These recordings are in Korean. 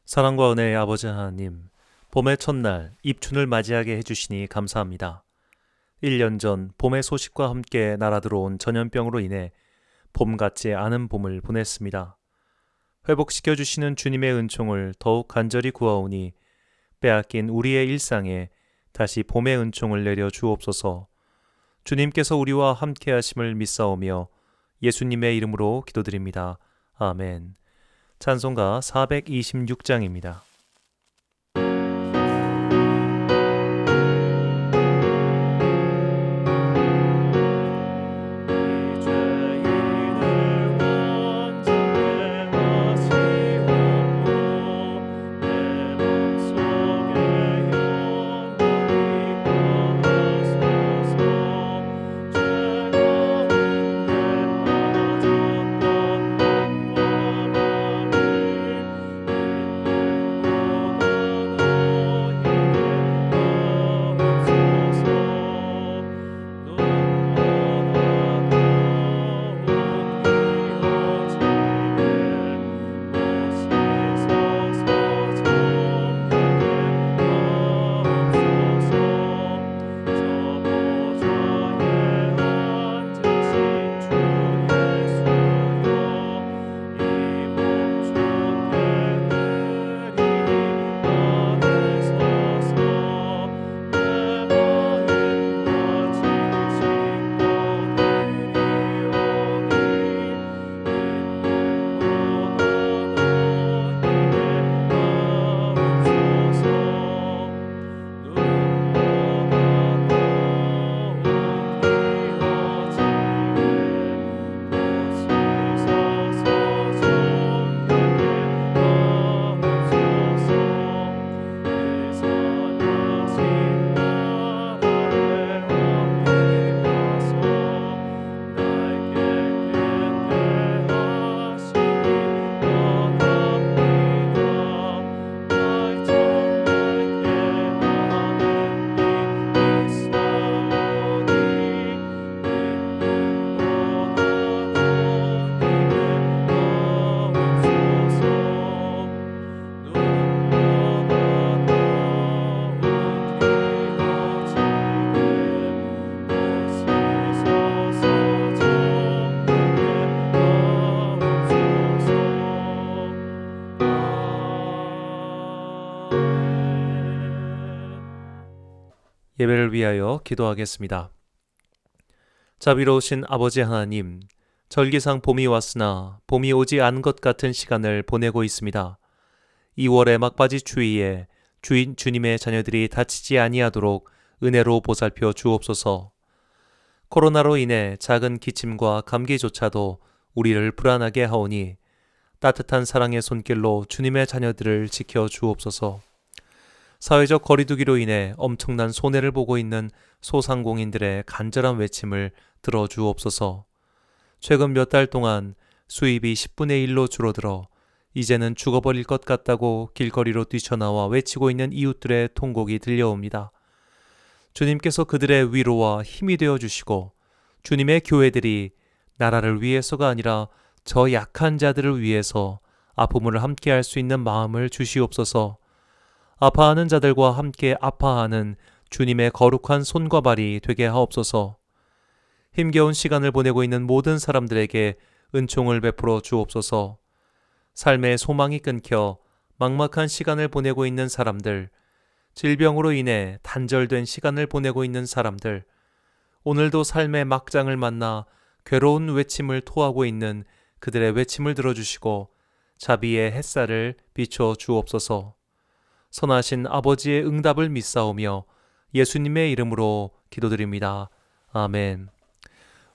사랑과 은혜의 아버지 하나님, 봄의 첫날 입춘을 맞이하게 해주시니 감사합니다. 1년 전 봄의 소식과 함께 날아들어온 전염병으로 인해 봄 같지 않은 봄을 보냈습니다. 회복시켜 주시는 주님의 은총을 더욱 간절히 구하오니 빼앗긴 우리의 일상에 다시 봄의 은총을 내려 주옵소서. 주님께서 우리와 함께 하심을 믿사오며 예수님의 이름으로 기도드립니다. 아멘. 찬송가 426장입니다. 예배를 위하여 기도하겠습니다. 자비로우신 아버지 하나님, 절기상 봄이 왔으나 봄이 오지 않은 것 같은 시간을 보내고 있습니다. 2월의 막바지 추위에 주님의 자녀들이 다치지 아니하도록 은혜로 보살펴 주옵소서. 코로나로 인해 작은 기침과 감기조차도 우리를 불안하게 하오니 따뜻한 사랑의 손길로 주님의 자녀들을 지켜 주옵소서. 사회적 거리두기로 인해 엄청난 손해를 보고 있는 소상공인들의 간절한 외침을 들어주옵소서. 최근 몇 달 동안 수입이 10분의 1로 줄어들어 이제는 죽어버릴 것 같다고 길거리로 뛰쳐나와 외치고 있는 이웃들의 통곡이 들려옵니다. 주님께서 그들의 위로와 힘이 되어 주시고 주님의 교회들이 나라를 위해서가 아니라 저 약한 자들을 위해서 아픔을 함께할 수 있는 마음을 주시옵소서. 아파하는 자들과 함께 아파하는 주님의 거룩한 손과 발이 되게 하옵소서. 힘겨운 시간을 보내고 있는 모든 사람들에게 은총을 베풀어 주옵소서. 삶의 소망이 끊겨 막막한 시간을 보내고 있는 사람들, 질병으로 인해 단절된 시간을 보내고 있는 사람들, 오늘도 삶의 막장을 만나 괴로운 외침을 토하고 있는 그들의 외침을 들어주시고 자비의 햇살을 비춰 주옵소서. 선하신 아버지의 응답을 믿사오며 예수님의 이름으로 기도드립니다. 아멘.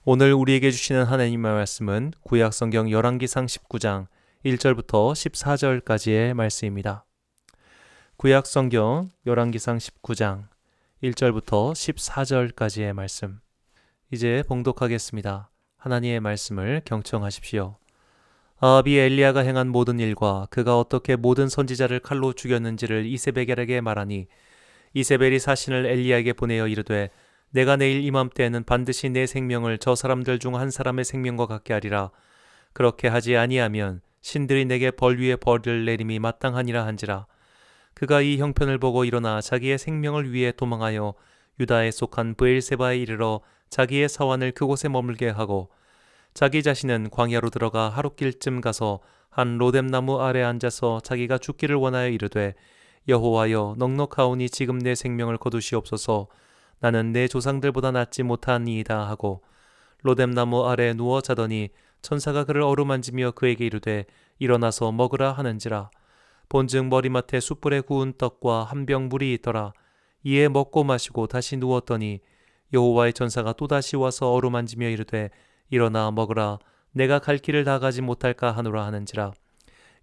오늘 우리에게 주시는 하나님의 말씀은 구약성경 열왕기상 19장 1절부터 14절까지의 말씀입니다. 구약성경 열왕기상 19장 1절부터 14절까지의 말씀. 이제 봉독하겠습니다. 하나님의 말씀을 경청하십시오. 아합이 엘리야가 행한 모든 일과 그가 어떻게 모든 선지자를 칼로 죽였는지를 이세벨에게 말하니 이세벨이 사신을 엘리야에게 보내어 이르되 내가 내일 이맘때에는 반드시 내 생명을 저 사람들 중 한 사람의 생명과 같게 하리라. 그렇게 하지 아니하면 신들이 내게 벌 위에 벌을 내림이 마땅하니라 한지라. 그가 이 형편을 보고 일어나 자기의 생명을 위해 도망하여 유다에 속한 브엘세바에 이르러 자기의 사환을 그곳에 머물게 하고 자기 자신은 광야로 들어가 하룻길쯤 가서 한 로뎀나무 아래 앉아서 자기가 죽기를 원하여 이르되 여호와여 넉넉하오니 지금 내 생명을 거두시옵소서. 나는 내 조상들보다 낫지 못하니이다 하고 로뎀나무 아래 누워 자더니 천사가 그를 어루만지며 그에게 이르되 일어나서 먹으라 하는지라. 본즉 머리맡에 숯불에 구운 떡과 한 병 물이 있더라. 이에 먹고 마시고 다시 누웠더니 여호와의 천사가 또다시 와서 어루만지며 이르되 일어나 먹으라. 내가 갈 길을 다 가지 못할까 하노라 하는지라.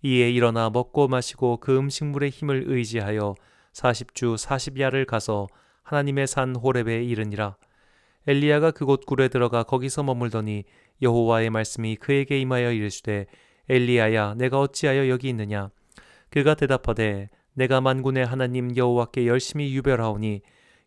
이에 일어나 먹고 마시고 그 음식물의 힘을 의지하여 40주 40야를 가서 하나님의 산 호렙에 이르니라. 엘리야가 그곳 굴에 들어가 거기서 머물더니 여호와의 말씀이 그에게 임하여 이르시되 엘리야야 내가 어찌하여 여기 있느냐. 그가 대답하되 내가 만군의 하나님 여호와께 열심히 유별하오니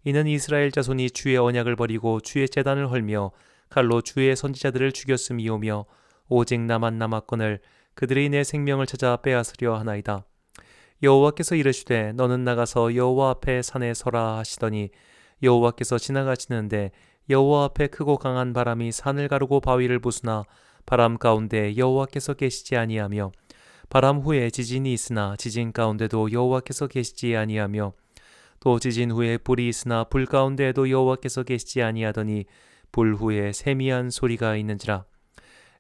이는 이스라엘 자손이 주의 언약을 버리고 주의 제단을 헐며 칼로 주의 선지자들을 죽였음이오며 오직 나만 남았거늘 그들이 내 생명을 찾아 빼앗으려 하나이다. 여호와께서 이르시되 너는 나가서 여호와 앞에 산에 서라 하시더니 여호와께서 지나가시는데 여호와 앞에 크고 강한 바람이 산을 가르고 바위를 부수나 바람 가운데 여호와께서 계시지 아니하며 바람 후에 지진이 있으나 지진 가운데도 여호와께서 계시지 아니하며 또 지진 후에 불이 있으나 불 가운데에도 여호와께서 계시지 아니하더니 불 후에 세미한 소리가 있는지라.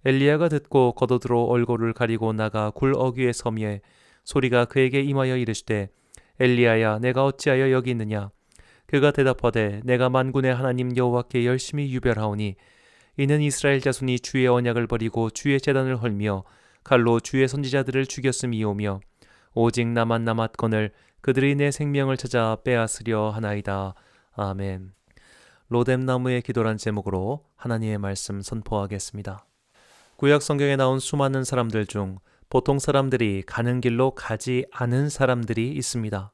엘리야가 듣고 겉옷으로 얼굴을 가리고 나가 굴 어귀에 서미에 소리가 그에게 임하여 이르시되 엘리야야 내가 어찌하여 여기 있느냐. 그가 대답하되 내가 만군의 하나님 여호와께 열심히 유별하오니 이는 이스라엘 자손이 주의 언약을 버리고 주의 제단을 헐며 칼로 주의 선지자들을 죽였음이오며 오직 나만 남았거늘 그들이 내 생명을 찾아 빼앗으려 하나이다. 아멘. 로뎀나무의 기도란 제목으로 하나님의 말씀 선포하겠습니다. 구약 성경에 나온 수많은 사람들 중 보통 사람들이 가는 길로 가지 않은 사람들이 있습니다.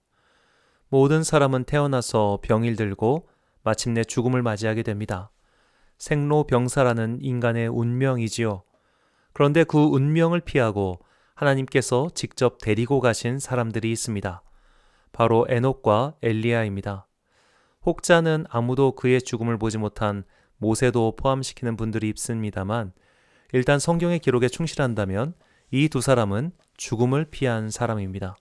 모든 사람은 태어나서 병을 들고 마침내 죽음을 맞이하게 됩니다. 생로병사라는 인간의 운명이지요. 그런데 그 운명을 피하고 하나님께서 직접 데리고 가신 사람들이 있습니다. 바로 에녹과 엘리야입니다. 혹자는 아무도 그의 죽음을 보지 못한 모세도 포함시키는 분들이 있습니다만 일단 성경의 기록에 충실한다면 이 두 사람은 죽음을 피한 사람입니다.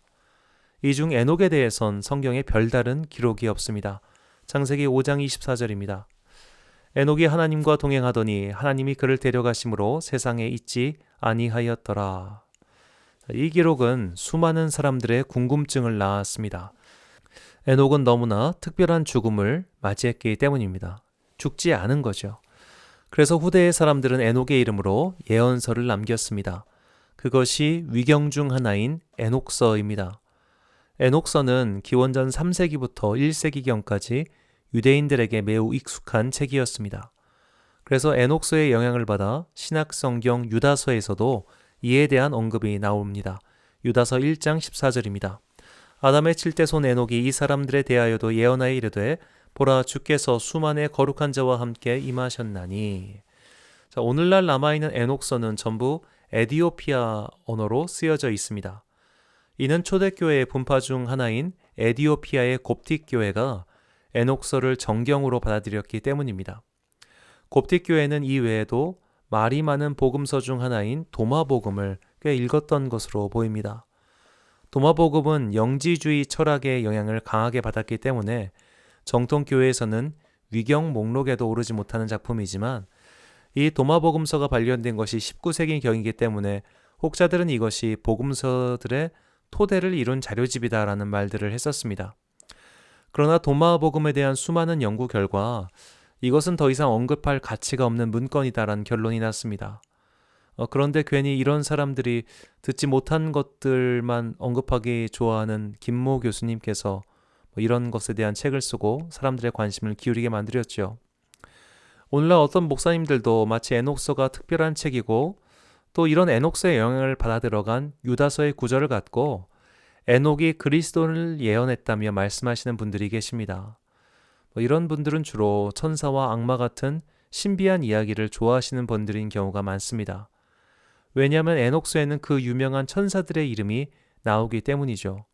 이 중 에녹에 대해선 성경에 별다른 기록이 없습니다. 창세기 5장 24절입니다. 에녹이 하나님과 동행하더니 하나님이 그를 데려가심으로 세상에 있지 아니하였더라. 이 기록은 수많은 사람들의 궁금증을 낳았습니다. 에녹은 너무나 특별한 죽음을 맞이했기 때문입니다. 죽지 않은 거죠. 그래서 후대의 사람들은 에녹의 이름으로 예언서를 남겼습니다. 그것이 위경 중 하나인 에녹서입니다. 에녹서는 기원전 3세기부터 1세기경까지 유대인들에게 매우 익숙한 책이었습니다. 그래서 에녹서의 영향을 받아 신약성경 유다서에서도 이에 대한 언급이 나옵니다. 유다서 1장 14절입니다. 아담의 7대 손 에녹이 이 사람들에 대하여도 예언하여 이르되 보라 주께서 수만의 거룩한 자와 함께 임하셨나니. 자, 오늘날 남아있는 에녹서는 전부 에디오피아 언어로 쓰여져 있습니다. 이는 초대교회의 분파 중 하나인 에디오피아의 곱틱 교회가 에녹서를 정경으로 받아들였기 때문입니다. 곱틱 교회는 이 외에도 말이 많은 복음서 중 하나인 도마복음을 꽤 읽었던 것으로 보입니다. 도마복음은 영지주의 철학의 영향을 강하게 받았기 때문에 정통교회에서는 위경 목록에도 오르지 못하는 작품이지만 이 도마복음서가 발견된 것이 19세기경이기 때문에 혹자들은 이것이 복음서들의 토대를 이룬 자료집이다라는 말들을 했었습니다. 그러나 도마복음에 대한 수많은 연구 결과 이것은 더 이상 언급할 가치가 없는 문건이다라는 결론이 났습니다. 그런데 괜히 이런 사람들이 듣지 못한 것들만 언급하기 좋아하는 김모 교수님께서 이런 것에 대한 책을 쓰고 사람들의 관심을 기울이게 만들었죠. 오늘날 어떤 목사님들도 마치 에녹서가 특별한 책이고 또 이런 에녹서의 영향을 받아 들어간 유다서의 구절을 갖고 에녹이 그리스도를 예언했다며 말씀하시는 분들이 계십니다. 이런 분들은 주로 천사와 악마 같은 신비한 이야기를 좋아하시는 분들인 경우가 많습니다. 왜냐하면 에녹서에는 그 유명한 천사들의 이름이 나오기 때문이죠.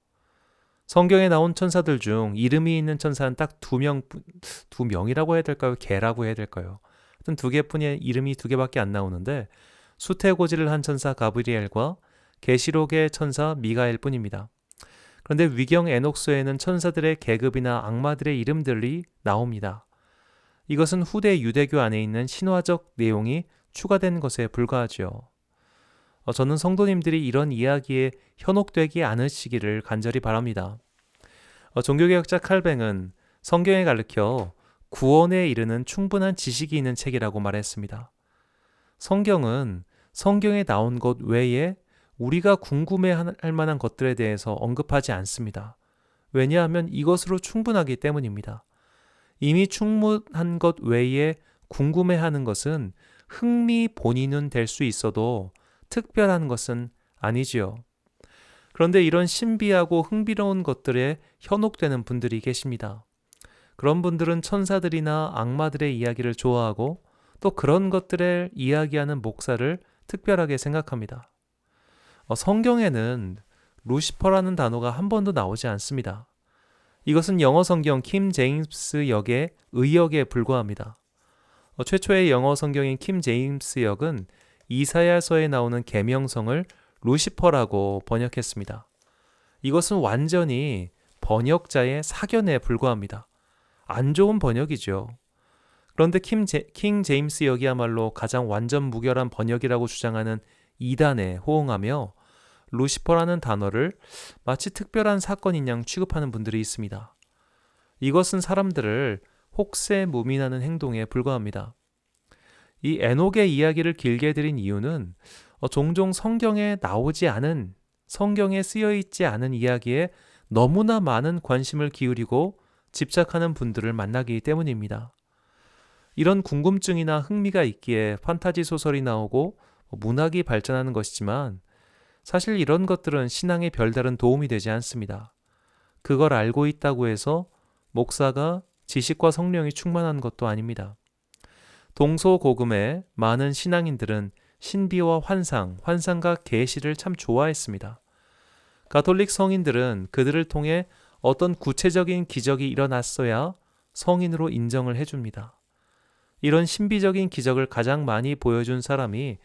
성경에 나온 천사들 중 이름이 있는 천사는 딱 두 명이라고 해야 될까요? 개라고 해야 될까요? 하여튼 두 개뿐이 이름이 두 개밖에 안 나오는데 수태고지를 한 천사 가브리엘과 계시록의 천사 미가엘 뿐입니다. 그런데 위경 에녹서에는 천사들의 계급이나 악마들의 이름들이 나옵니다. 이것은 후대 유대교 안에 있는 신화적 내용이 추가된 것에 불과하지요. 저는 성도님들이 이런 이야기에 현혹되지 않으시기를 간절히 바랍니다. 종교개혁자 칼뱅은 성경에 가르쳐 구원에 이르는 충분한 지식이 있는 책이라고 말했습니다. 성경은 성경에 나온 것 외에 우리가 궁금해할 만한 것들에 대해서 언급하지 않습니다. 왜냐하면 이것으로 충분하기 때문입니다. 이미 충분한 것 외에 궁금해하는 것은 흥미 본인은 될 수 있어도 특별한 것은 아니지요. 그런데 이런 신비하고 흥미로운 것들에 현혹되는 분들이 계십니다. 그런 분들은 천사들이나 악마들의 이야기를 좋아하고 또 그런 것들을 이야기하는 목사를 특별하게 생각합니다. 성경에는 루시퍼라는 단어가 한 번도 나오지 않습니다. 이것은 영어 성경 킴 제임스 역의 의역에 불과합니다. 최초의 영어 성경인 킴 제임스 역은 이사야서에 나오는 계명성을 루시퍼라고 번역했습니다. 이것은 완전히 번역자의 사견에 불과합니다. 안 좋은 번역이죠. 그런데 킹 제임스 역이야말로 가장 완전 무결한 번역이라고 주장하는 이단에 호응하며 루시퍼라는 단어를 마치 특별한 사건인 양 취급하는 분들이 있습니다. 이것은 사람들을 혹세무민하는 행동에 불과합니다. 이 에녹의 이야기를 길게 드린 이유는 종종 성경에 나오지 않은, 성경에 쓰여있지 않은 이야기에 너무나 많은 관심을 기울이고 집착하는 분들을 만나기 때문입니다. 이런 궁금증이나 흥미가 있기에 판타지 소설이 나오고 문학이 발전하는 것이지만 사실 이런 것들은 신앙에 별다른 도움이 되지 않습니다. 그걸 알고 있다고 해서 목사가 지식과 성령이 충만한 것도 아닙니다. 동서고금의 많은 신앙인들은 신비와 환상과 계시를 참 좋아했습니다. 가톨릭 성인들은 그들을 통해 어떤 구체적인 기적이 일어났어야 성인으로 인정을 해줍니다. 이런 신비적인 기적을 가장 많이 보여준 사람이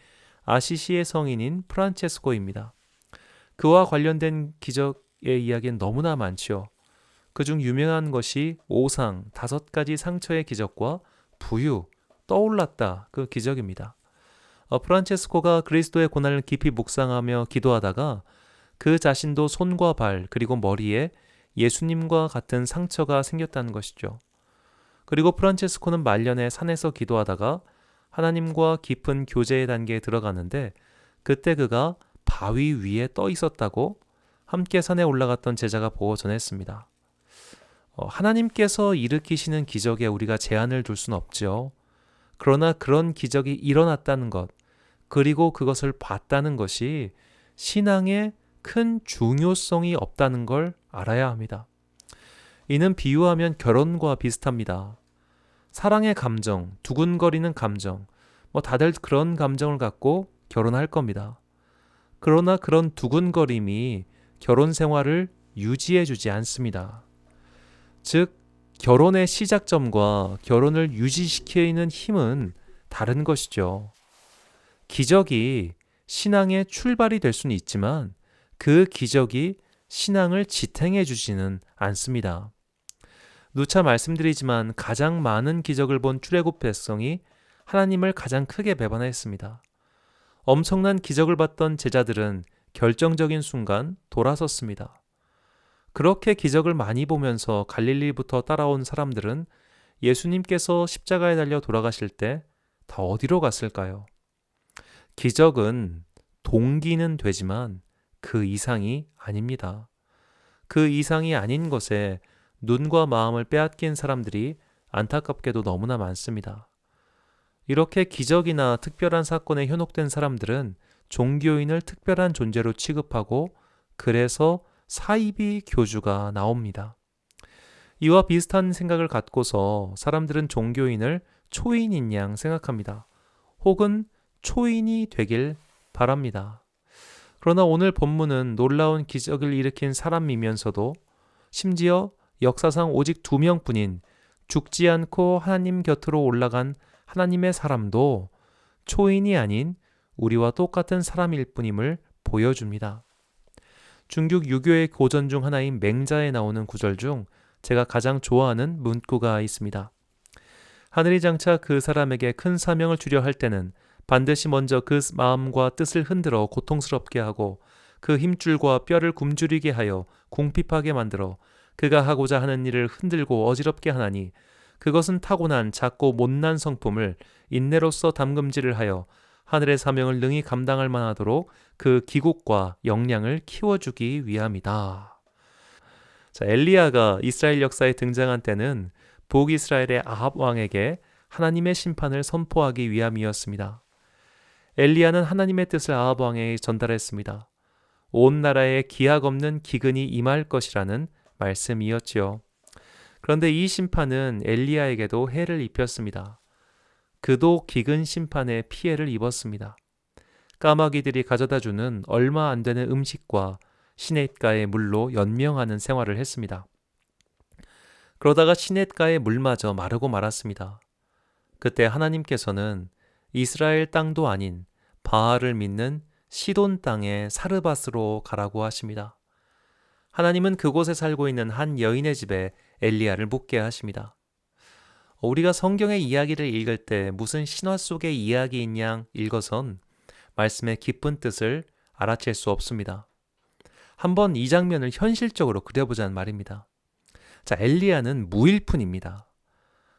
아시시의 성인인 프란체스코입니다. 그와 관련된 기적의 이야기는 너무나 많지요. 그중 유명한 것이 오상, 5가지 상처의 기적과 부유, 떠올랐다 그 기적입니다. 프란체스코가 그리스도의 고난을 깊이 묵상하며 기도하다가 그 자신도 손과 발 그리고 머리에 예수님과 같은 상처가 생겼다는 것이죠. 그리고 프란체스코는 말년에 산에서 기도하다가 하나님과 깊은 교제의 단계에 들어가는데 그때 그가 바위 위에 떠 있었다고 함께 산에 올라갔던 제자가 보고 전했습니다. 하나님께서 일으키시는 기적에 우리가 제한을 둘 수는 없죠. 그러나 그런 기적이 일어났다는 것, 그리고 그것을 봤다는 것이 신앙에 큰 중요성이 없다는 걸 알아야 합니다. 이는 비유하면 결혼과 비슷합니다. 사랑의 감정, 두근거리는 감정, 다들 그런 감정을 갖고 결혼할 겁니다. 그러나 그런 두근거림이 결혼 생활을 유지해주지 않습니다. 즉, 결혼의 시작점과 결혼을 유지시키는 힘은 다른 것이죠. 기적이 신앙의 출발이 될 수는 있지만 그 기적이 신앙을 지탱해 주지는 않습니다. 누차 말씀드리지만 가장 많은 기적을 본 출애굽 백성이 하나님을 가장 크게 배반했습니다. 엄청난 기적을 봤던 제자들은 결정적인 순간 돌아섰습니다. 그렇게 기적을 많이 보면서 갈릴리부터 따라온 사람들은 예수님께서 십자가에 달려 돌아가실 때 다 어디로 갔을까요? 기적은 동기는 되지만 그 이상이 아닙니다. 그 이상이 아닌 것에 눈과 마음을 빼앗긴 사람들이 안타깝게도 너무나 많습니다. 이렇게 기적이나 특별한 사건에 현혹된 사람들은 종교인을 특별한 존재로 취급하고 그래서 사이비 교주가 나옵니다. 이와 비슷한 생각을 갖고서 사람들은 종교인을 초인인 양 생각합니다. 혹은 초인이 되길 바랍니다. 그러나 오늘 본문은 놀라운 기적을 일으킨 사람이면서도 심지어 역사상 오직 2명뿐인 죽지 않고 하나님 곁으로 올라간 하나님의 사람도 초인이 아닌 우리와 똑같은 사람일 뿐임을 보여줍니다. 중국 유교의 고전 중 하나인 맹자에 나오는 구절 중 제가 가장 좋아하는 문구가 있습니다. 하늘이 장차 그 사람에게 큰 사명을 주려 할 때는 반드시 먼저 그 마음과 뜻을 흔들어 고통스럽게 하고 그 힘줄과 뼈를 굶주리게 하여 궁핍하게 만들어 그가 하고자 하는 일을 흔들고 어지럽게 하나니 그것은 타고난 작고 못난 성품을 인내로써 담금질을 하여 하늘의 사명을 능히 감당할 만하도록 그 기국과 역량을 키워주기 위함이다. 자, 엘리야가 이스라엘 역사에 등장한 때는 북이스라엘의 아합 왕에게 하나님의 심판을 선포하기 위함이었습니다. 엘리야는 하나님의 뜻을 아합 왕에게 전달했습니다. 온 나라에 기약 없는 기근이 임할 것이라는 말씀이었지요. 그런데 이 심판은 엘리야에게도 해를 입혔습니다. 그도 기근 심판에 피해를 입었습니다. 까마귀들이 가져다주는 얼마 안 되는 음식과 시냇가의 물로 연명하는 생활을 했습니다. 그러다가 시냇가의 물마저 마르고 말았습니다. 그때 하나님께서는 이스라엘 땅도 아닌 바알을 믿는 시돈 땅의 사르밧으로 가라고 하십니다. 하나님은 그곳에 살고 있는 한 여인의 집에 엘리야를 묵게 하십니다. 우리가 성경의 이야기를 읽을 때 무슨 신화 속의 이야기인 양 읽어선 말씀의 깊은 뜻을 알아챌 수 없습니다. 한번 이 장면을 현실적으로 그려보자는 말입니다. 자, 엘리야는 무일푼입니다.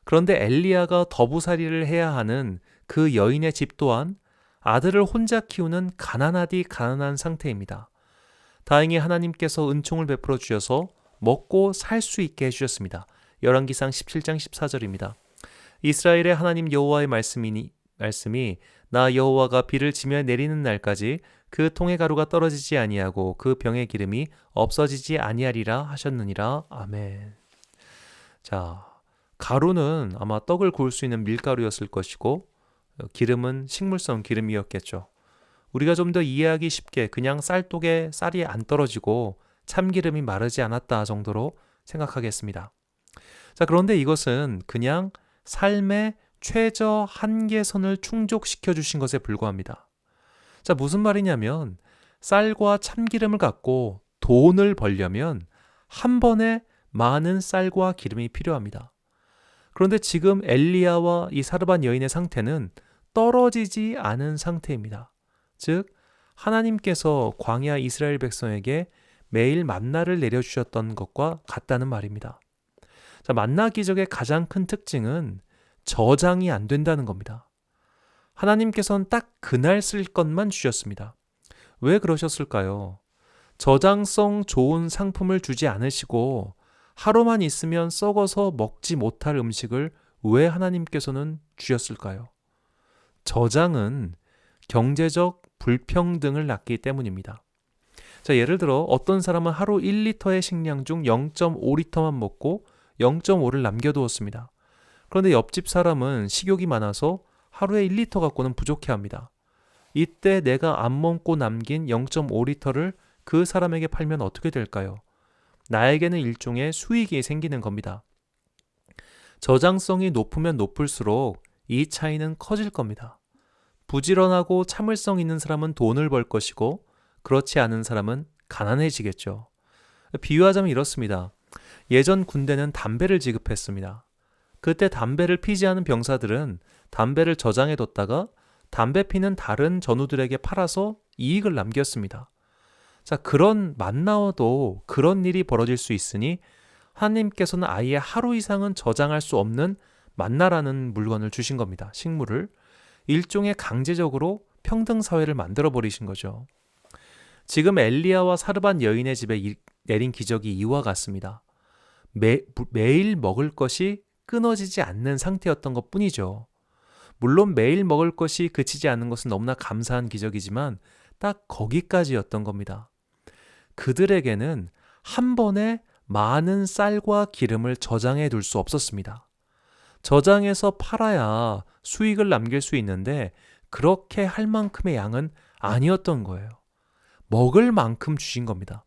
그런데 엘리야가 더부살이를 해야 하는 그 여인의 집 또한 아들을 혼자 키우는 가난하디 가난한 상태입니다. 다행히 하나님께서 은총을 베풀어 주셔서 먹고 살 수 있게 해주셨습니다. 열왕기상 17장 14절입니다. 이스라엘의 하나님 여호와의 말씀이 나 여호와가 비를 지며 내리는 날까지 그 통의 가루가 떨어지지 아니하고 그 병의 기름이 없어지지 아니하리라 하셨느니라. 아멘. 자, 가루는 아마 떡을 구울 수 있는 밀가루였을 것이고 기름은 식물성 기름이었겠죠. 우리가 좀 더 이해하기 쉽게 그냥 쌀독에 쌀이 안 떨어지고 참기름이 마르지 않았다 정도로 생각하겠습니다. 자, 그런데 이것은 그냥 삶의 최저 한계선을 충족시켜 주신 것에 불과합니다. 자, 무슨 말이냐면 쌀과 참기름을 갖고 돈을 벌려면 한 번에 많은 쌀과 기름이 필요합니다. 그런데 지금 엘리야와 이 사르밧 여인의 상태는 떨어지지 않은 상태입니다. 즉 하나님께서 광야 이스라엘 백성에게 매일 만나를 내려주셨던 것과 같다는 말입니다. 자, 만나 기적의 가장 큰 특징은 저장이 안 된다는 겁니다. 하나님께서는 딱 그날 쓸 것만 주셨습니다. 왜 그러셨을까요? 저장성 좋은 상품을 주지 않으시고 하루만 있으면 썩어서 먹지 못할 음식을 왜 하나님께서는 주셨을까요? 저장은 경제적 불평등을 낳기 때문입니다. 자, 예를 들어 어떤 사람은 하루 1리터의 식량 중 0.5리터만 먹고 0.5를 남겨두었습니다. 그런데 옆집 사람은 식욕이 많아서 하루에 1리터 갖고는 부족해합니다. 이때 내가 안 먹고 남긴 0.5리터를 그 사람에게 팔면 어떻게 될까요? 나에게는 일종의 수익이 생기는 겁니다. 저장성이 높으면 높을수록 이 차이는 커질 겁니다. 부지런하고 참을성 있는 사람은 돈을 벌 것이고 그렇지 않은 사람은 가난해지겠죠. 비유하자면 이렇습니다. 예전 군대는 담배를 지급했습니다. 그때 담배를 피지 않은 병사들은 담배를 저장해뒀다가 담배 피는 다른 전우들에게 팔아서 이익을 남겼습니다. 자, 그런 만나어도 그런 일이 벌어질 수 있으니 하나님께서는 아예 하루 이상은 저장할 수 없는 만나라는 물건을 주신 겁니다. 식물을. 일종의 강제적으로 평등사회를 만들어버리신 거죠. 지금 엘리야와 사르밧 여인의 집에 내린 기적이 이와 같습니다. 매일 먹을 것이 끊어지지 않는 상태였던 것 뿐이죠. 물론 매일 먹을 것이 그치지 않는 것은 너무나 감사한 기적이지만 딱 거기까지였던 겁니다. 그들에게는 한 번에 많은 쌀과 기름을 저장해 둘 수 없었습니다. 저장해서 팔아야 수익을 남길 수 있는데 그렇게 할 만큼의 양은 아니었던 거예요. 먹을 만큼 주신 겁니다.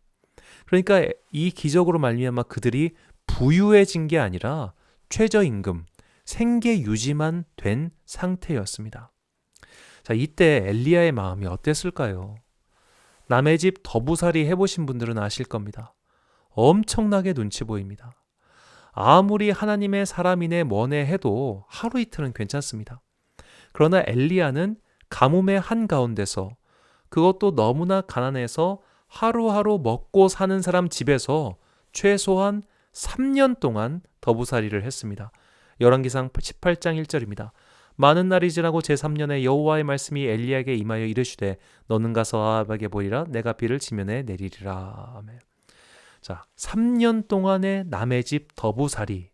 그러니까 이 기적으로 말미암아 그들이 부유해진 게 아니라 최저임금, 생계 유지만 된 상태였습니다. 자, 이때 엘리야의 마음이 어땠을까요? 남의 집 더부살이 해보신 분들은 아실 겁니다. 엄청나게 눈치 보입니다. 아무리 하나님의 사람이네 뭐네 해도 하루 이틀은 괜찮습니다. 그러나 엘리야는 가뭄의 한가운데서, 그것도 너무나 가난해서 하루하루 먹고 사는 사람 집에서 최소한 3년 동안 더부살이를 했습니다. 열왕기상 18장 1절입니다. 많은 날이 지나고 제3년에 여호와의 말씀이 엘리야에게 임하여 이르시되 너는 가서 아합에게 보이라 내가 비를 지면에 내리리라. 아멘. 자, 3년 동안의 남의 집 더부살이,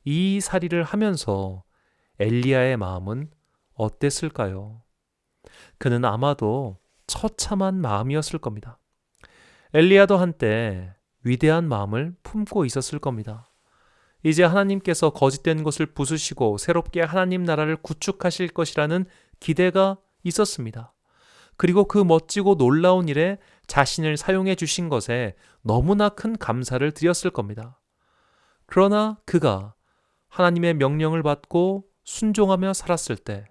이 살이를 하면서 엘리야의 마음은 어땠을까요? 그는 아마도 처참한 마음이었을 겁니다. 엘리야도 한때 위대한 마음을 품고 있었을 겁니다. 이제 하나님께서 거짓된 것을 부수시고 새롭게 하나님 나라를 구축하실 것이라는 기대가 있었습니다. 그리고 그 멋지고 놀라운 일에 자신을 사용해 주신 것에 너무나 큰 감사를 드렸을 겁니다. 그러나 그가 하나님의 명령을 받고 순종하며 살았을 때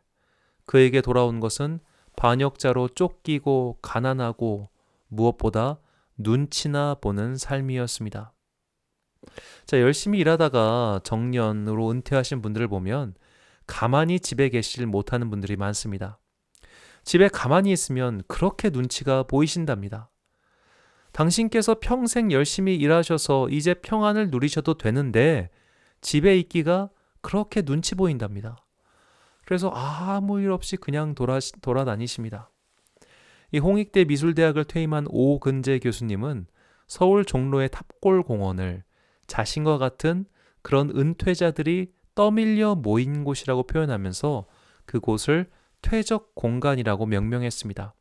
그에게 돌아온 것은 반역자로 쫓기고 가난하고 무엇보다 눈치나 보는 삶이었습니다. 자, 열심히 일하다가 정년으로 은퇴하신 분들을 보면 가만히 집에 계시질 못하는 분들이 많습니다. 집에 가만히 있으면 그렇게 눈치가 보이신답니다. 당신께서 평생 열심히 일하셔서 이제 평안을 누리셔도 되는데 집에 있기가 그렇게 눈치 보인답니다. 그래서 아무 일 없이 그냥 돌아다니십니다. 이 홍익대 미술대학을 퇴임한 오근재 교수님은 서울 종로의 탑골공원을 자신과 같은 그런 은퇴자들이 떠밀려 모인 곳이라고 표현하면서 그곳을 퇴적 공간이라고 명명했습니다.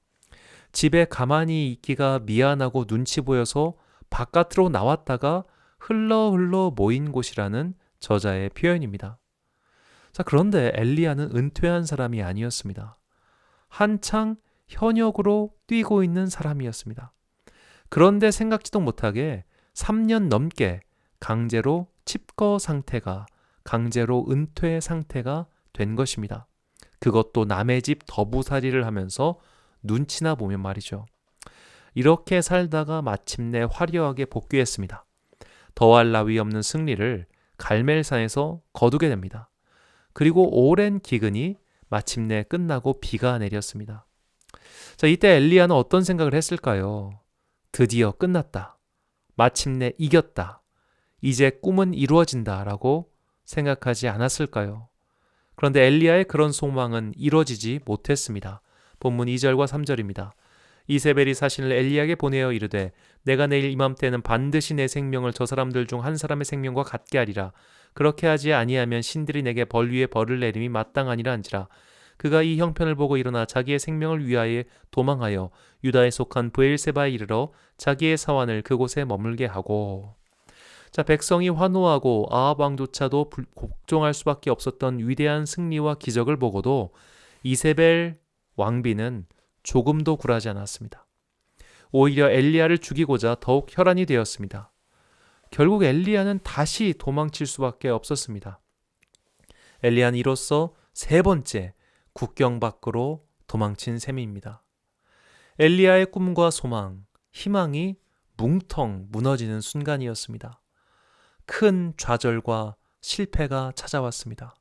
집에 가만히 있기가 미안하고 눈치 보여서 바깥으로 나왔다가 흘러 모인 곳이라는 저자의 표현입니다. 자, 그런데 엘리야는 은퇴한 사람이 아니었습니다. 한창 현역으로 뛰고 있는 사람이었습니다. 그런데 생각지도 못하게 3년 넘게 강제로 칩거 상태가, 강제로 은퇴 상태가 된 것입니다. 그것도 남의 집 더부살이를 하면서 눈치나 보면 말이죠. 이렇게 살다가 마침내 화려하게 복귀했습니다. 더할 나위 없는 승리를 갈멜산에서 거두게 됩니다. 그리고 오랜 기근이 마침내 끝나고 비가 내렸습니다. 자, 이때 엘리야는 어떤 생각을 했을까요? 드디어 끝났다. 마침내 이겼다. 이제 꿈은 이루어진다라고 생각하지 않았을까요? 그런데 엘리야의 그런 소망은 이루어지지 못했습니다. 본문 2절과 3절입니다. 이세벨이 사신을 엘리야에게 보내어 이르되 내가 내일 이맘때는 반드시 내 생명을 저 사람들 중 한 사람의 생명과 같게 하리라. 그렇게 하지 아니하면 신들이 내게 벌 위에 벌을 내림이 마땅하니라 한지라. 그가 이 형편을 보고 일어나 자기의 생명을 위하여 도망하여 유다에 속한 브엘세바에 이르러 자기의 사환을 그곳에 머물게 하고. 자, 백성이 환호하고 아합 왕조차도 복종할 수밖에 없었던 위대한 승리와 기적을 보고도 이세벨 왕비는 조금도 굴하지 않았습니다. 오히려 엘리야를 죽이고자 더욱 혈안이 되었습니다. 결국 엘리야는 다시 도망칠 수밖에 없었습니다. 엘리야는 이로써 세 번째 국경 밖으로 도망친 셈입니다. 엘리야의 꿈과 소망, 희망이 뭉텅 무너지는 순간이었습니다. 큰 좌절과 실패가 찾아왔습니다.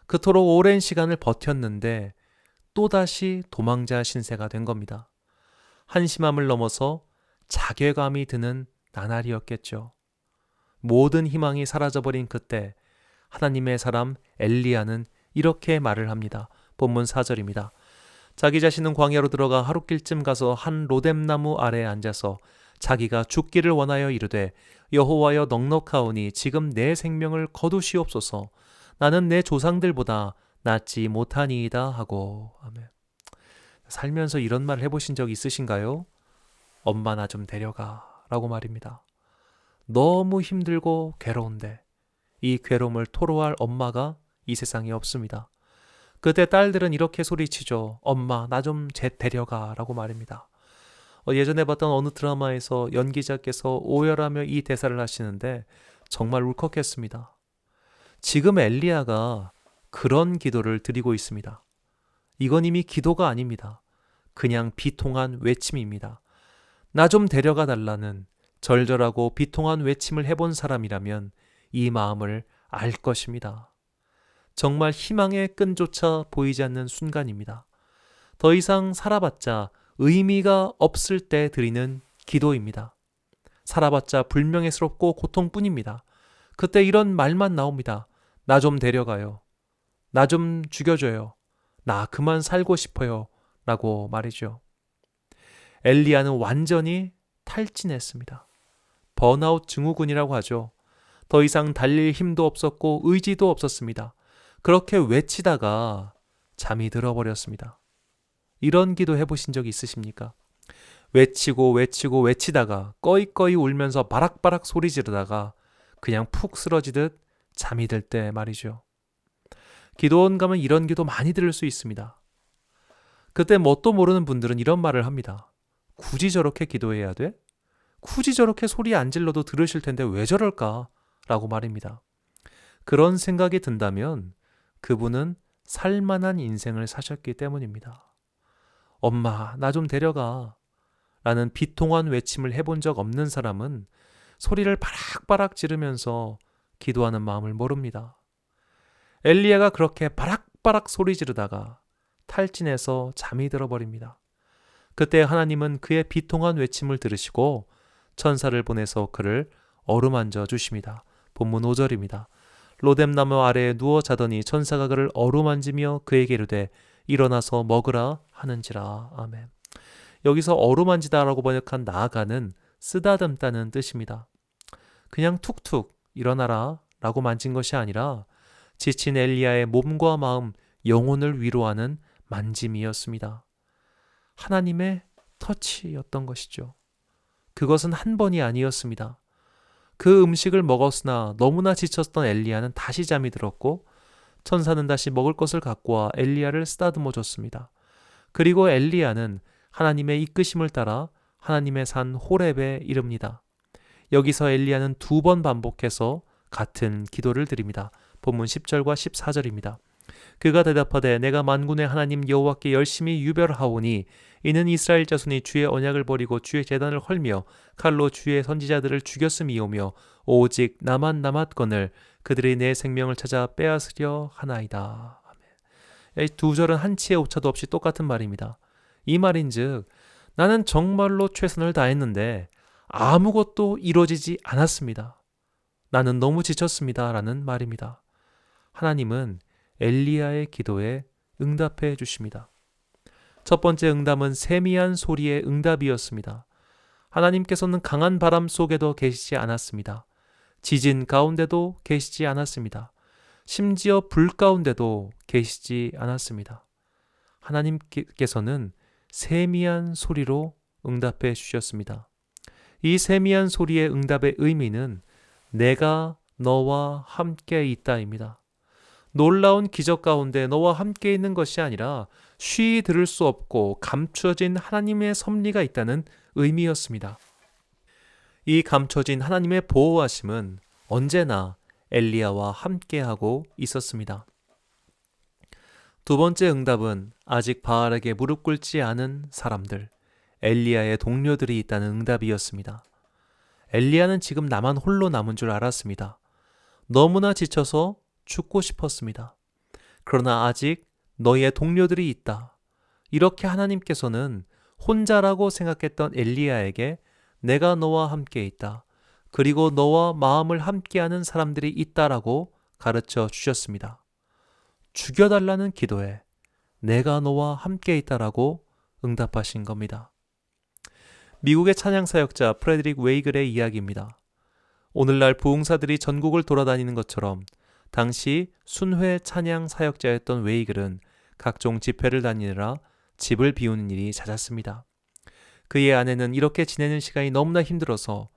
그토록 오랜 시간을 버텼는데 또다시 도망자 신세가 된 겁니다. 한심함을 넘어서 자괴감이 드는 나날이었겠죠. 모든 희망이 사라져버린 그때 하나님의 사람 엘리야는 이렇게 말을 합니다. 본문 4절입니다. 자기 자신은 광야로 들어가 하룻길쯤 가서 한 로뎀나무 아래에 앉아서 자기가 죽기를 원하여 이르되 여호와여 넉넉하오니 지금 내 생명을 거두시옵소서. 나는 내 조상들보다 낫지 못하니이다 하고. 아멘. 살면서 이런 말을 해보신 적 있으신가요? 엄마 나 좀 데려가 라고 말입니다. 너무 힘들고 괴로운데 이 괴로움을 토로할 엄마가 이 세상에 없습니다. 그때 딸들은 이렇게 소리치죠. 엄마, 나 좀 데려가 라고 말입니다. 예전에 봤던 어느 드라마에서 연기자께서 오열하며 이 대사를 하시는데 정말 울컥했습니다. 지금 엘리야가 그런 기도를 드리고 있습니다. 이건 이미 기도가 아닙니다. 그냥 비통한 외침입니다. 나 좀 데려가 달라는 절절하고 비통한 외침을 해본 사람이라면 이 마음을 알 것입니다. 정말 희망의 끈조차 보이지 않는 순간입니다. 더 이상 살아봤자 의미가 없을 때 드리는 기도입니다. 살아봤자 불명예스럽고 고통뿐입니다. 그때 이런 말만 나옵니다. 나 좀 데려가요. 나 좀 죽여줘요. 나 그만 살고 싶어요. 라고 말이죠. 엘리야는 완전히 탈진했습니다. 번아웃 증후군이라고 하죠. 더 이상 달릴 힘도 없었고 의지도 없었습니다. 그렇게 외치다가 잠이 들어버렸습니다. 이런 기도 해보신 적 있으십니까? 외치고 외치다가 꺼이꺼이 울면서 바락바락 소리 지르다가 그냥 푹 쓰러지듯 잠이 들 때 말이죠. 기도원 가면 이런 기도 많이 들을 수 있습니다. 그때 뭣도 모르는 분들은 이런 말을 합니다. 굳이 저렇게 기도해야 돼? 굳이 저렇게 소리 안 질러도 들으실 텐데 왜 저럴까? 라고 말입니다. 그런 생각이 든다면 그분은 살만한 인생을 사셨기 때문입니다. 엄마, 나 좀 데려가 라는 비통한 외침을 해본 적 없는 사람은 소리를 바락바락 지르면서 기도하는 마음을 모릅니다. 엘리야가 그렇게 바락바락 소리 지르다가 탈진해서 잠이 들어버립니다. 그때 하나님은 그의 비통한 외침을 들으시고 천사를 보내서 그를 어루만져 주십니다. 본문 5절입니다. 로뎀나무 아래에 누워 자더니 천사가 그를 어루만지며 그에게 이르되 일어나서 먹으라 하는지라. 아멘. 여기서 어루만지다라고 번역한 나아가는 쓰다듬다는 뜻입니다. 그냥 툭툭 일어나라 라고 만진 것이 아니라 지친 엘리야의 몸과 마음, 영혼을 위로하는 만짐이었습니다. 하나님의 터치였던 것이죠. 그것은 한 번이 아니었습니다. 그 음식을 먹었으나 너무나 지쳤던 엘리야는 다시 잠이 들었고 천사는 다시 먹을 것을 갖고 와 엘리야를 쓰다듬어 줬습니다. 그리고 엘리야는 하나님의 이끄심을 따라 하나님의 산 호렙에 이릅니다. 여기서 엘리야는 2번 반복해서 같은 기도를 드립니다. 본문 10절과 14절입니다. 그가 대답하되 내가 만군의 하나님 여호와께 열심히 유별하오니 이는 이스라엘 자손이 주의 언약을 버리고 주의 제단을 헐며 칼로 주의 선지자들을 죽였음이오며 오직 나만 남았거늘 그들이 내 생명을 찾아 빼앗으려 하나이다. 아멘. 이 2절은 한치의 오차도 없이 똑같은 말입니다. 이 말인즉 나는 정말로 최선을 다했는데 아무것도 이루어지지 않았습니다. 나는 너무 지쳤습니다. 라는 말입니다. 하나님은 엘리야의 기도에 응답해 주십니다. 첫 번째 응답은 세미한 소리의 응답이었습니다. 하나님께서는 강한 바람 속에도 계시지 않았습니다. 지진 가운데도 계시지 않았습니다. 심지어 불 가운데도 계시지 않았습니다. 하나님께서는 세미한 소리로 응답해 주셨습니다. 이 세미한 소리의 응답의 의미는 내가 너와 함께 있다입니다. 놀라운 기적 가운데 너와 함께 있는 것이 아니라 쉬이 들을 수 없고 감춰진 하나님의 섭리가 있다는 의미였습니다. 이 감춰진 하나님의 보호하심은 언제나 엘리야와 함께하고 있었습니다. 두 번째 응답은 아직 바알에게 무릎 꿇지 않은 사람들, 엘리야의 동료들이 있다는 응답이었습니다. 엘리야는 지금 나만 홀로 남은 줄 알았습니다. 너무나 지쳐서 죽고 싶었습니다. 그러나 아직 너의 동료들이 있다. 이렇게 하나님께서는 혼자라고 생각했던 엘리야에게 내가 너와 함께 있다. 그리고 너와 마음을 함께하는 사람들이 있다라고 가르쳐 주셨습니다. 죽여달라는 기도에 내가 너와 함께 있다라고 응답하신 겁니다. 미국의 찬양사역자 프레드릭 웨이글의 이야기입니다. 오늘날 부흥사들이 전국을 돌아다니는 것처럼 당시 순회 찬양 사역자였던 웨이글은 각종 집회를 다니느라 집을 비우는 일이 잦았습니다. 그의 아내는 이렇게 지내는 시간이 너무나 힘들어서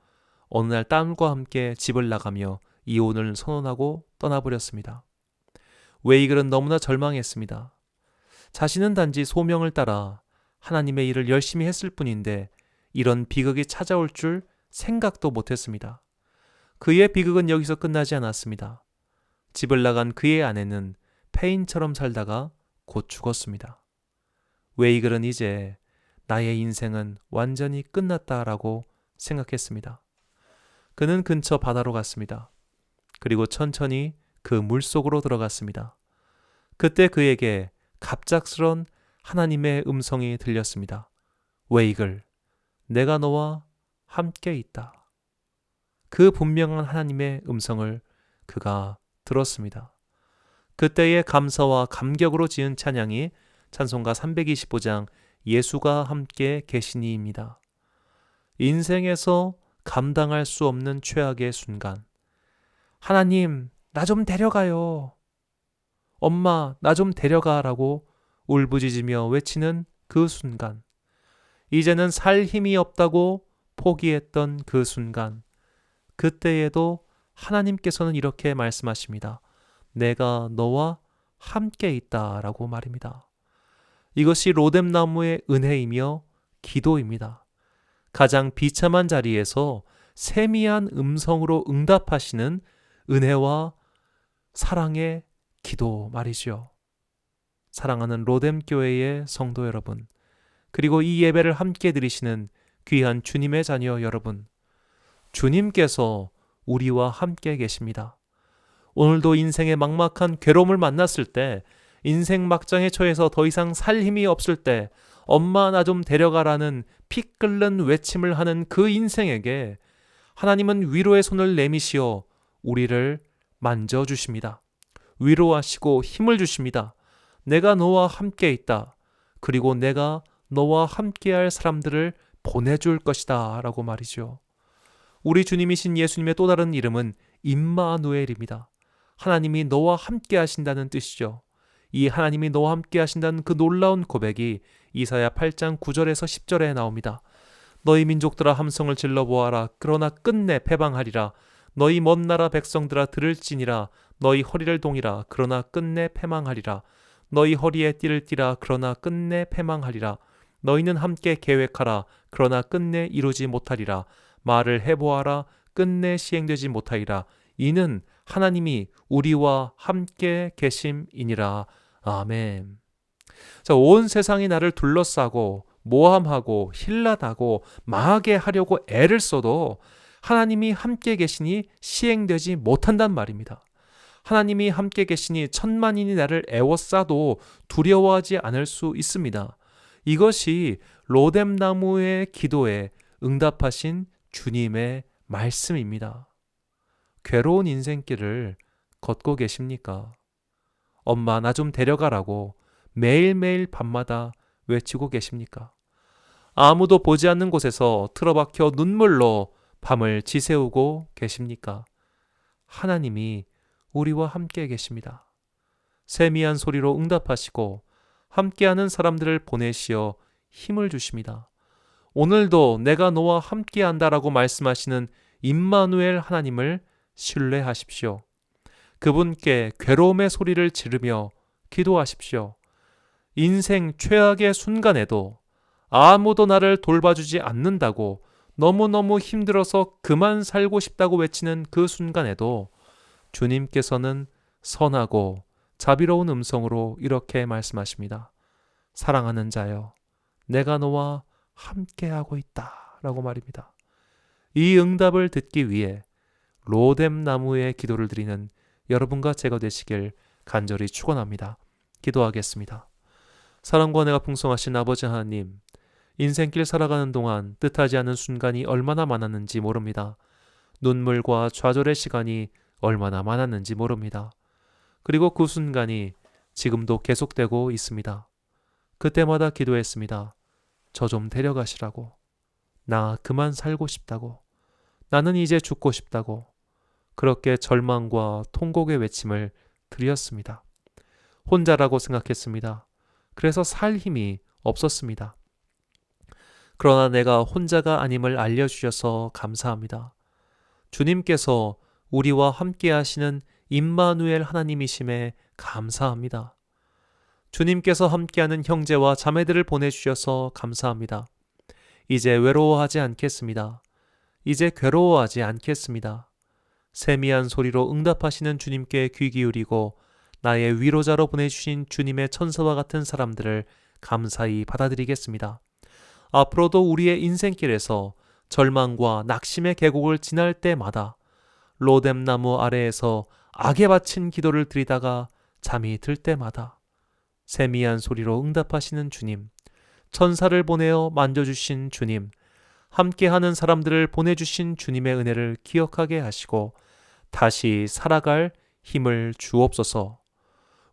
어느 날 딸과 함께 집을 나가며 이혼을 선언하고 떠나버렸습니다. 웨이글은 너무나 절망했습니다. 자신은 단지 소명을 따라 하나님의 일을 열심히 했을 뿐인데 이런 비극이 찾아올 줄 생각도 못했습니다. 그의 비극은 여기서 끝나지 않았습니다. 집을 나간 그의 아내는 폐인처럼 살다가 곧 죽었습니다. 웨이글은 이제 나의 인생은 완전히 끝났다라고 생각했습니다. 그는 근처 바다로 갔습니다. 그리고 천천히 그 물속으로 들어갔습니다. 그때 그에게 갑작스런 하나님의 음성이 들렸습니다. 웨이글, 내가 너와 함께 있다. 그 분명한 하나님의 음성을 그가 들었습니다. 그때의 감사와 감격으로 지은 찬양이 찬송가 325장 예수가 함께 계시니입니다. 인생에서 감당할 수 없는 최악의 순간, 하나님, 나 좀 데려가요. 엄마, 나 좀 데려가라고 울부짖으며 외치는 그 순간, 이제는 살 힘이 없다고 포기했던 그 순간, 그때에도 하나님께서는 이렇게 말씀하십니다. 내가 너와 함께 있다라고 말입니다. 이것이 로뎀나무의 은혜이며 기도입니다. 가장 비참한 자리에서 세미한 음성으로 응답하시는 은혜와 사랑의 기도 말이죠. 사랑하는 로뎀교회의 성도 여러분, 그리고 이 예배를 함께 드리시는 귀한 주님의 자녀 여러분, 주님께서 우리와 함께 계십니다. 오늘도 인생의 막막한 괴로움을 만났을 때, 인생 막장에 처해서 더 이상 살 힘이 없을 때, 엄마 나 좀 데려가라는 피 끓는 외침을 하는 그 인생에게 하나님은 위로의 손을 내미시어 우리를 만져주십니다. 위로하시고 힘을 주십니다. 내가 너와 함께 있다. 그리고 내가 너와 함께할 사람들을 보내줄 것이다 라고 말이죠. 우리 주님이신 예수님의 또 다른 이름은 임마누엘입니다. 하나님이 너와 함께 하신다는 뜻이죠. 이 하나님이 너와 함께 하신다는 그 놀라운 고백이 이사야 8장 9절에서 10절에 나옵니다. 너희 민족들아 함성을 질러보아라. 그러나 끝내 패방하리라. 너희 먼 나라 백성들아 들을지니라. 너희 허리를 동이라. 그러나 끝내 패망하리라. 너희 허리에 띠를 띠라. 그러나 끝내 패망하리라. 너희는 함께 계획하라. 그러나 끝내 이루지 못하리라. 말을 해보아라. 끝내 시행되지 못하리라. 이는 하나님이 우리와 함께 계심이니라. 아멘. 자, 온 세상이 나를 둘러싸고 모함하고 힐난하고 망하게 하려고 애를 써도 하나님이 함께 계시니 시행되지 못한단 말입니다. 하나님이 함께 계시니 천만인이 나를 애워싸도 두려워하지 않을 수 있습니다. 이것이 로뎀나무의 기도에 응답하신 주님의 말씀입니다. 괴로운 인생길을 걷고 계십니까? 엄마 나 좀 데려가라고 매일매일 밤마다 외치고 계십니까? 아무도 보지 않는 곳에서 틀어박혀 눈물로 밤을 지새우고 계십니까? 하나님이 우리와 함께 계십니다. 세미한 소리로 응답하시고 함께하는 사람들을 보내시어 힘을 주십니다. 오늘도 내가 너와 함께한다라고 말씀하시는 임마누엘 하나님을 신뢰하십시오. 그분께 괴로움의 소리를 지르며 기도하십시오. 인생 최악의 순간에도 아무도 나를 돌봐주지 않는다고 너무너무 힘들어서 그만 살고 싶다고 외치는 그 순간에도 주님께서는 선하고 자비로운 음성으로 이렇게 말씀하십니다. 사랑하는 자여, 내가 너와 함께하고 있다 라고 말입니다. 이 응답을 듣기 위해 로뎀나무의 기도를 드리는 여러분과 제가 되시길 간절히 축원합니다. 기도하겠습니다. 사랑과 은혜가 풍성하신 아버지 하나님, 인생길 살아가는 동안 뜻하지 않은 순간이 얼마나 많았는지 모릅니다. 눈물과 좌절의 시간이 얼마나 많았는지 모릅니다. 그리고 그 순간이 지금도 계속되고 있습니다. 그때마다 기도했습니다. 저 좀 데려가시라고. 나 그만 살고 싶다고. 나는 이제 죽고 싶다고. 그렇게 절망과 통곡의 외침을 드렸습니다. 혼자라고 생각했습니다. 그래서 살 힘이 없었습니다. 그러나 내가 혼자가 아님을 알려주셔서 감사합니다. 주님께서 우리와 함께 하시는 임마누엘 하나님이심에 감사합니다. 주님께서 함께하는 형제와 자매들을 보내주셔서 감사합니다. 이제 외로워하지 않겠습니다. 이제 괴로워하지 않겠습니다. 세미한 소리로 응답하시는 주님께 귀 기울이고 나의 위로자로 보내주신 주님의 천사와 같은 사람들을 감사히 받아들이겠습니다. 앞으로도 우리의 인생길에서 절망과 낙심의 계곡을 지날 때마다 로뎀나무 아래에서 악에 바친 기도를 드리다가 잠이 들 때마다 세미한 소리로 응답하시는 주님, 천사를 보내어 만져주신 주님, 함께하는 사람들을 보내주신 주님의 은혜를 기억하게 하시고 다시 살아갈 힘을 주옵소서.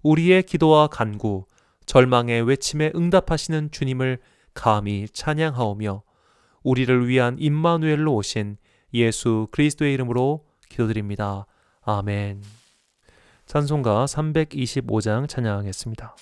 우리의 기도와 간구, 절망의 외침에 응답하시는 주님을 감히 찬양하오며 우리를 위한 임마누엘로 오신 예수 그리스도의 이름으로 기도드립니다. 아멘. 찬송가 325장 찬양하겠습니다.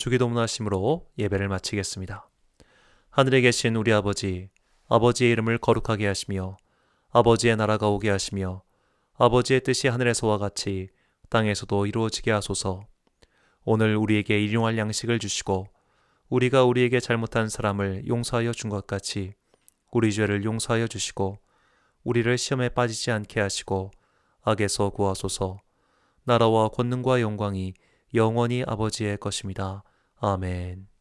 주기도문하심으로 예배를 마치겠습니다. 하늘에 계신 우리 아버지, 아버지의 이름을 거룩하게 하시며 아버지의 나라가 오게 하시며 아버지의 뜻이 하늘에서와 같이 땅에서도 이루어지게 하소서. 오늘 우리에게 일용할 양식을 주시고 우리가 우리에게 잘못한 사람을 용서하여 준 것 같이 우리 죄를 용서하여 주시고 우리를 시험에 빠지지 않게 하시고 악에서 구하소서. 나라와 권능과 영광이 영원히 아버지의 것입니다. 아멘.